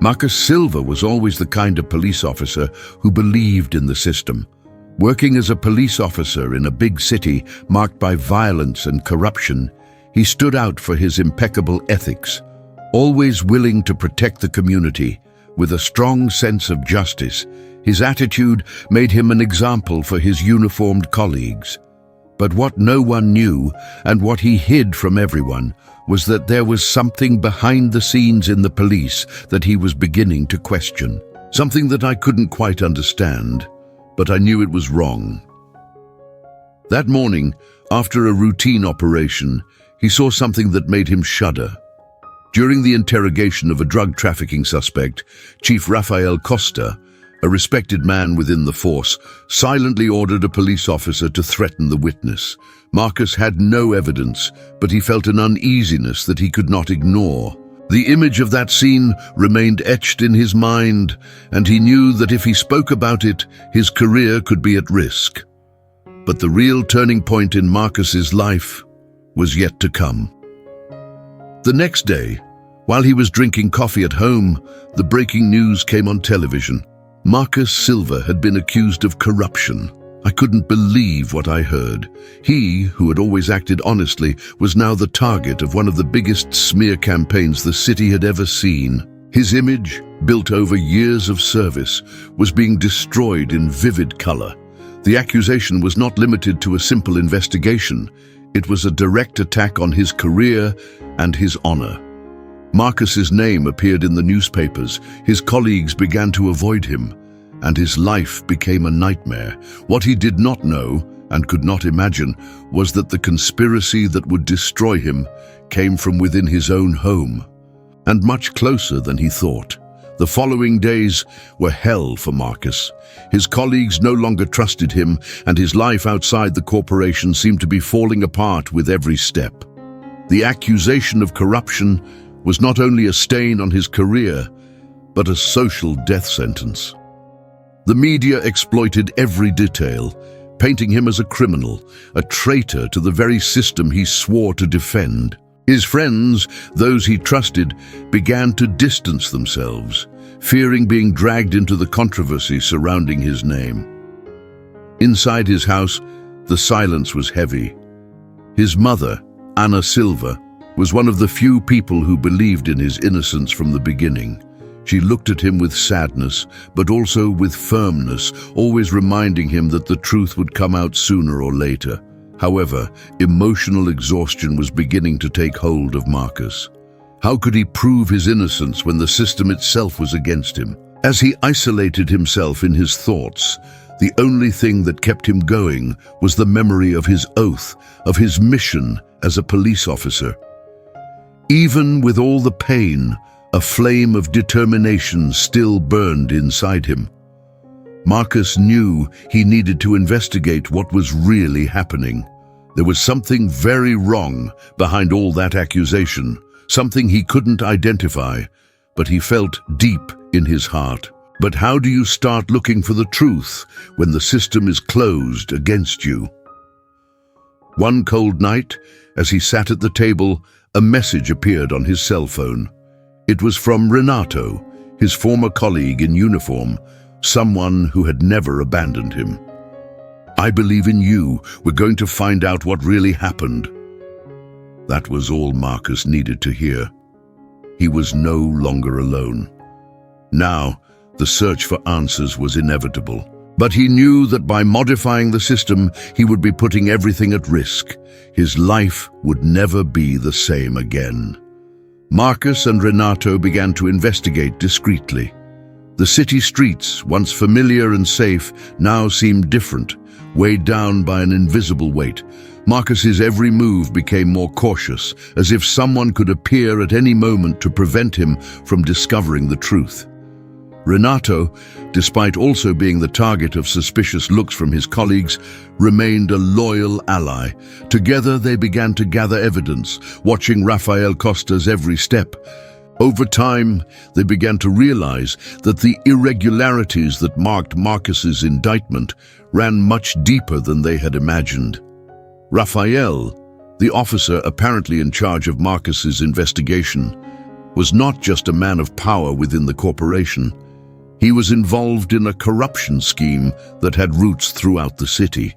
Marcus Silva was always the kind of police officer who believed in the system. Working as a police officer in a big city marked by violence and corruption, he stood out for his impeccable ethics, always willing to protect the community. With a strong sense of justice, his attitude made him an example for his uniformed colleagues. But what no one knew, and what he hid from everyone, was that there was something behind the scenes in the police that he was beginning to question. Something that I couldn't quite understand, but I knew it was wrong. That morning, after a routine operation, he saw something that made him shudder. During the interrogation of a drug trafficking suspect, Chief Rafael Costa, a respected man within the force, silently ordered a police officer to threaten the witness. Marcus had no evidence, but he felt an uneasiness that he could not ignore. The image of that scene remained etched in his mind, and he knew that if he spoke about it, his career could be at risk. But the real turning point in Marcus's life was yet to come. The next day, while he was drinking coffee at home, the breaking news came on television. Marcus Silva had been accused of corruption. I couldn't believe what I heard. He, who had always acted honestly, was now the target of one of the biggest smear campaigns the city had ever seen. His image, built over years of service, was being destroyed in vivid color. The accusation was not limited to a simple investigation. It was a direct attack on his career and his honor. Marcus's name appeared in the newspapers, his colleagues began to avoid him, and his life became a nightmare. What he did not know, and could not imagine, was that the conspiracy that would destroy him came from within his own home, and much closer than he thought. The following days were hell for Marcus. His colleagues no longer trusted him, and his life outside the corporation seemed to be falling apart with every step. The accusation of corruption was not only a stain on his career, but a social death sentence. The media exploited every detail, painting him as a criminal, a traitor to the very system he swore to defend. His friends, those he trusted, began to distance themselves, fearing being dragged into the controversy surrounding his name. Inside his house, the silence was heavy. His mother, Ana Silva, was one of the few people who believed in his innocence from the beginning. She looked at him with sadness, but also with firmness, always reminding him that the truth would come out sooner or later. However, emotional exhaustion was beginning to take hold of Marcus. How could he prove his innocence when the system itself was against him? As he isolated himself in his thoughts, the only thing that kept him going was the memory of his oath, of his mission as a police officer. Even with all the pain, a flame of determination still burned inside him. Marcus knew he needed to investigate what was really happening. There was something very wrong behind all that accusation, something he couldn't identify, but he felt deep in his heart. But how do you start looking for the truth when the system is closed against you? One cold night, as he sat at the table, a message appeared on his cell phone. It was from Renato, his former colleague in uniform, someone who had never abandoned him. "I believe in you. We're going to find out what really happened." That was all Marcus needed to hear. He was no longer alone. Now, the search for answers was inevitable. But he knew that by modifying the system, he would be putting everything at risk. His life would never be the same again. Marcus and Renato began to investigate discreetly. The city streets, once familiar and safe, now seemed different, weighed down by an invisible weight. Marcus's every move became more cautious, as if someone could appear at any moment to prevent him from discovering the truth. Renato, despite also being the target of suspicious looks from his colleagues, remained a loyal ally. Together they began to gather evidence, watching Rafael Costa's every step. Over time, they began to realize that the irregularities that marked Marcus's indictment ran much deeper than they had imagined. Rafael, the officer apparently in charge of Marcus's investigation, was not just a man of power within the corporation. He was involved in a corruption scheme that had roots throughout the city.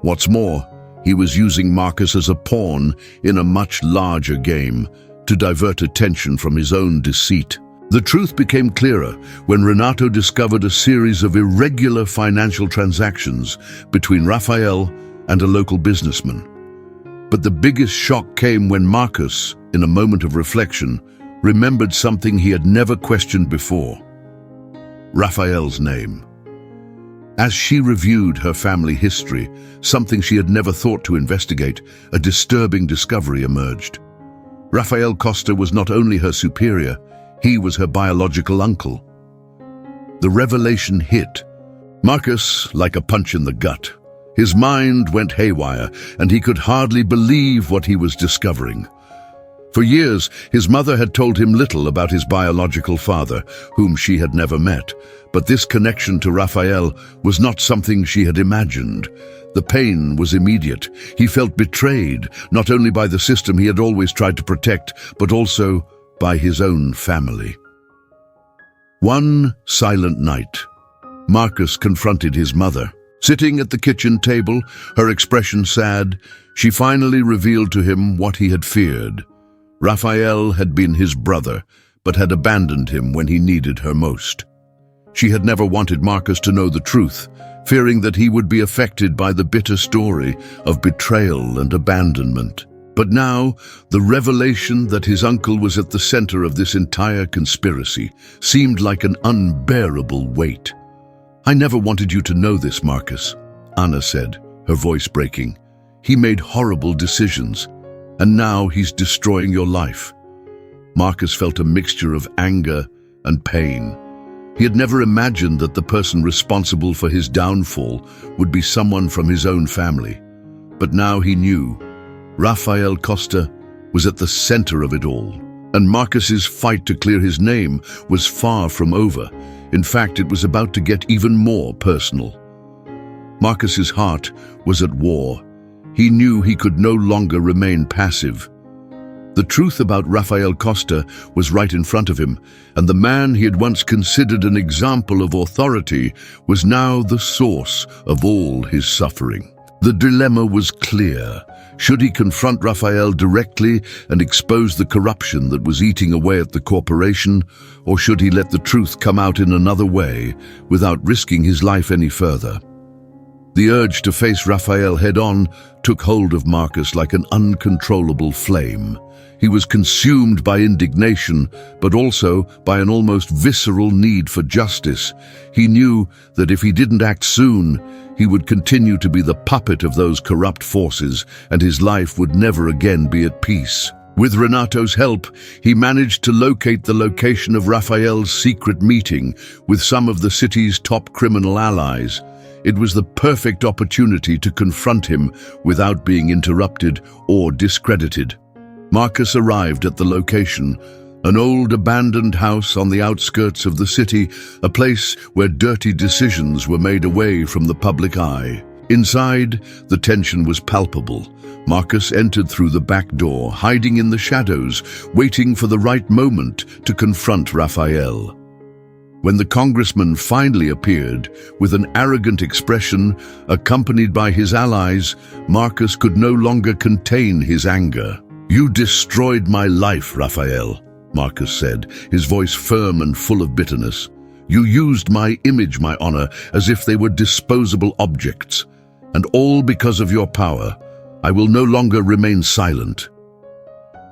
What's more, he was using Marcus as a pawn in a much larger game to divert attention from his own deceit. The truth became clearer when Renato discovered a series of irregular financial transactions between Rafael and a local businessman. But the biggest shock came when Marcus, in a moment of reflection, remembered something he had never questioned before: Rafael's name. As she reviewed her family history, something she had never thought to investigate, a disturbing discovery emerged. Rafael Costa was not only her superior, he was her biological uncle. The revelation hit Marcus like a punch in the gut. His mind went haywire, and he could hardly believe what he was discovering. For years, his mother had told him little about his biological father, whom she had never met. But this connection to Rafael was not something she had imagined. The pain was immediate. He felt betrayed, not only by the system he had always tried to protect, but also by his own family. One silent night, Marcus confronted his mother. Sitting at the kitchen table, her expression sad, she finally revealed to him what he had feared. Rafael had been his brother, but had abandoned him when he needed her most. She had never wanted Marcus to know the truth, fearing that he would be affected by the bitter story of betrayal and abandonment. But now, the revelation that his uncle was at the center of this entire conspiracy seemed like an unbearable weight. "I never wanted you to know this, Marcus," Anna said, her voice breaking. "He made horrible decisions, and now he's destroying your life." Marcus felt a mixture of anger and pain. He had never imagined that the person responsible for his downfall would be someone from his own family. But now he knew Rafael Costa was at the center of it all, and Marcus's fight to clear his name was far from over. In fact, it was about to get even more personal. Marcus's heart was at war. He knew he could no longer remain passive. The truth about Rafael Costa was right in front of him, and the man he had once considered an example of authority was now the source of all his suffering. The dilemma was clear. Should he confront Rafael directly and expose the corruption that was eating away at the corporation, or should he let the truth come out in another way without risking his life any further? The urge to face Rafael head-on took hold of Marcus like an uncontrollable flame. He was consumed by indignation, but also by an almost visceral need for justice. He knew that if he didn't act soon, he would continue to be the puppet of those corrupt forces, and his life would never again be at peace. With Renato's help, he managed to locate the location of Rafael's secret meeting with some of the city's top criminal allies. It was the perfect opportunity to confront him without being interrupted or discredited. Marcus arrived at the location, an old abandoned house on the outskirts of the city, a place where dirty decisions were made away from the public eye. Inside, the tension was palpable. Marcus entered through the back door, hiding in the shadows, waiting for the right moment to confront Rafael. When the congressman finally appeared, with an arrogant expression, accompanied by his allies, Marcus could no longer contain his anger. "You destroyed my life, Rafael," Marcus said, his voice firm and full of bitterness. "You used my image, my honor, as if they were disposable objects. And all because of your power. I will no longer remain silent."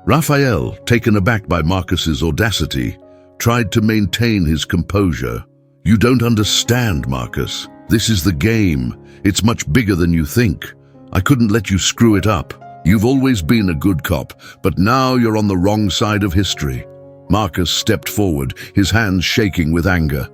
Rafael, taken aback by Marcus's audacity, tried to maintain his composure. "You don't understand, Marcus. This is the game. It's much bigger than you think. I couldn't let you screw it up. You've always been a good cop, but now you're on the wrong side of history." Marcus stepped forward, his hands shaking with anger.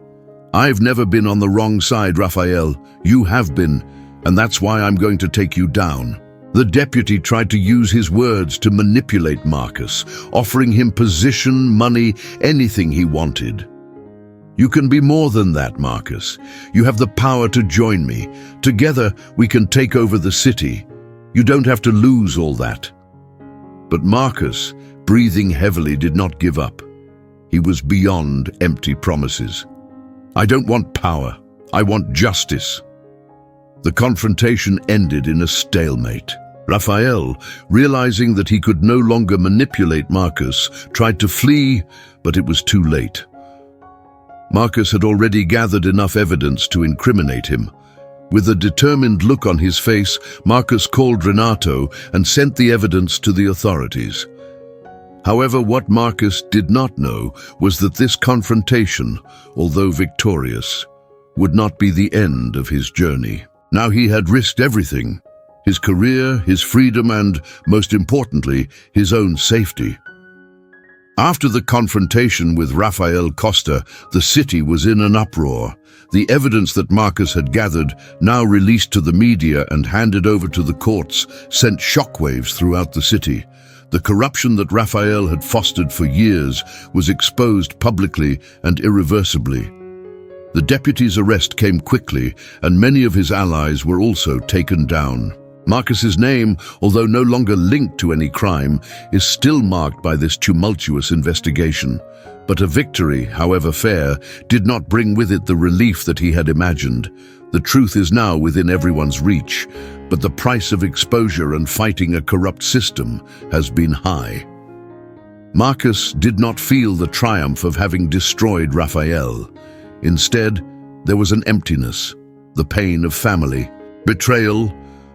"I've never been on the wrong side, Rafael. You have been, and that's why I'm going to take you down." The deputy tried to use his words to manipulate Marcus, offering him position, money, anything he wanted. "You can be more than that, Marcus. You have the power to join me. Together, we can take over the city. You don't have to lose all that." But Marcus, breathing heavily, did not give up. He was beyond empty promises. "I don't want power. I want justice." The confrontation ended in a stalemate. Raphael, realizing that he could no longer manipulate Marcus, tried to flee, but it was too late. Marcus had already gathered enough evidence to incriminate him. With a determined look on his face, Marcus called Renato and sent the evidence to the authorities. However, what Marcus did not know was that this confrontation, although victorious, would not be the end of his journey. Now he had risked everything: his career, his freedom, and, most importantly, his own safety. After the confrontation with Rafael Costa, the city was in an uproar. The evidence that Marcus had gathered, now released to the media and handed over to the courts, sent shockwaves throughout the city. The corruption that Rafael had fostered for years was exposed publicly and irreversibly. The deputy's arrest came quickly, and many of his allies were also taken down. Marcus's name, although no longer linked to any crime, is still marked by this tumultuous investigation. But a victory, however fair, did not bring with it the relief that he had imagined. The truth is now within everyone's reach, but the price of exposure and fighting a corrupt system has been high. Marcus did not feel the triumph of having destroyed Raphael. Instead, there was an emptiness, the pain of family, betrayal,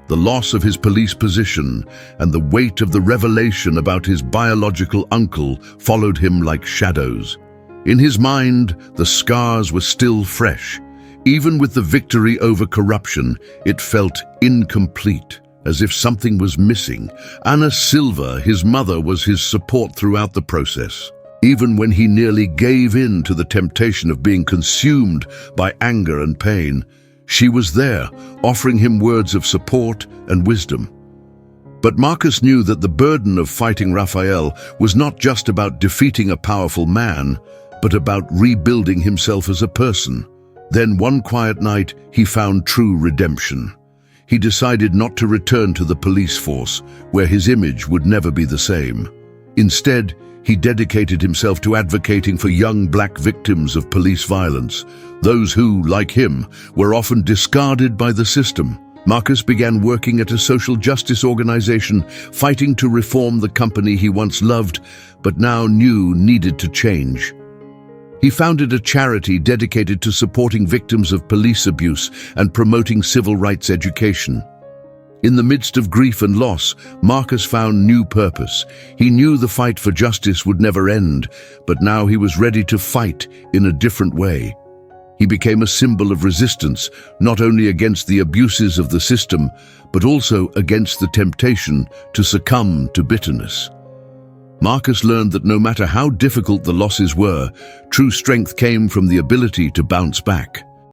the loss of his police position, and the weight of the revelation about his biological uncle followed him like shadows. In his mind, the scars were still fresh. Even with the victory over corruption, it felt incomplete, as if something was missing. Ana Silva, his mother, was his support throughout the process. Even when he nearly gave in to the temptation of being consumed by anger and pain, she was there, offering him words of support and wisdom. But Marcus knew that the burden of fighting Raphael was not just about defeating a powerful man, but about rebuilding himself as a person. Then one quiet night, he found true redemption. He decided not to return to the police force, where his image would never be the same. Instead, he dedicated himself to advocating for young black victims of police violence, those who, like him, were often discarded by the system. Marcus began working at a social justice organization, fighting to reform the company he once loved, but now knew needed to change. He founded a charity dedicated to supporting victims of police abuse and promoting civil rights education. In the midst of grief and loss, Marcus found new purpose. He knew the fight for justice would never end, but now he was ready to fight in a different way. He became a symbol of resistance, not only against the abuses of the system, but also against the temptation to succumb to bitterness. Marcus learned that no matter how difficult the losses were, true strength came from the ability to bounce back.